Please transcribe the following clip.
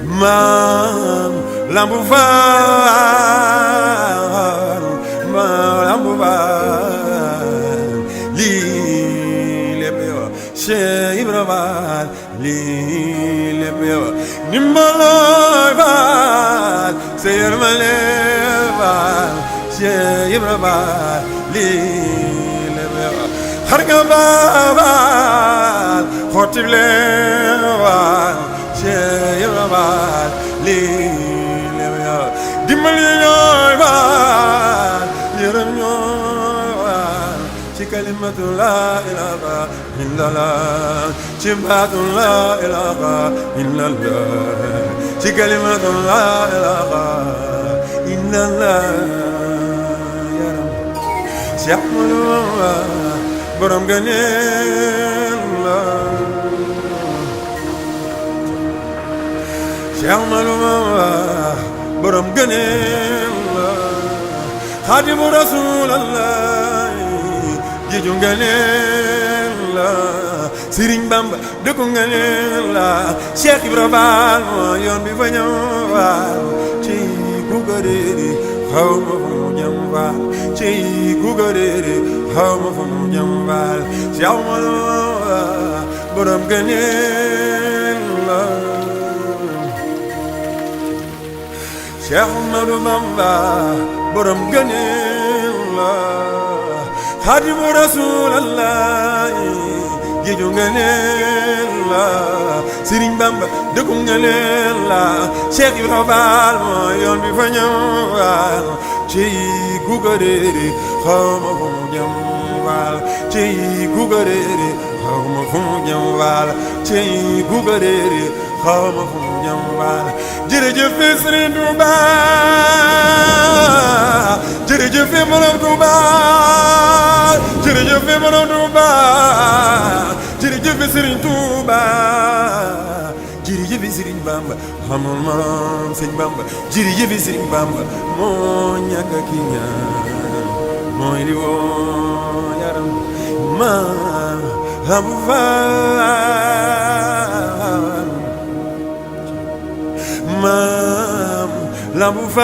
Maam Lamp Fall Maam Lamp Fall lii lépp yow Cheikh Ibra Fall lii lépp yow Ndimbalooy Fall sa yërmande Fall Cheikh Ibra Fall lii lépp yow xar nga Fall xotti leen Fall Cheikh Ibra Fall lii lépp yow dimbali ñooy Fall yërëm ñooy Fall ci kalimatu laa ilaaha illallah ci baatu laa ilaaha illallah ci kalimatu laa ilaaha illallah yaram Cheikh Ahmadou Bamba borom gëneel la Cheikh Ahmadou Bamba borom gëneel la Xaadimu Rasuulallah géeju ngëneel la Sëriñ Bamba dëkku ngëneel la Cheikh Ibra Fall moo yoon bi fa ñëw Fall ci ku ko réeri xaw ma fu mu jëm Fall ci ku ko réeri xaw ma fu mu jëm Fall Cheikh Ahmadou Bamba borom ngëneel la Cheikh Ahmadou Bamba borom ngëneel la Xaadimu Rasuulallah géeju ngëneel la Sëriñ Bamba dëkku ngëneel la Cheikh Ibra Fall moo yoon bi fa ñëw Fall ci ku ko réeri xaw ma fu mu jëm Fall ci ku ko réeri xaw ma fu mu jëm Fall ci ku ko réeri xaw ma fu mu jëm Fall jërëjëf Sëriñ Tuuba jërëjëf Borom Tuuba jërëjëf Borom Tuuba jërëjëf Sëriñ Tuuba jërëjëf Sëriñ Bamba xamul morom Sëriñ Bamba jërëjëf Sëriñ Bamba moo ñàkk ki ñaan mooy li woo yaram Maam Lamp Fall Maam Lamp Fall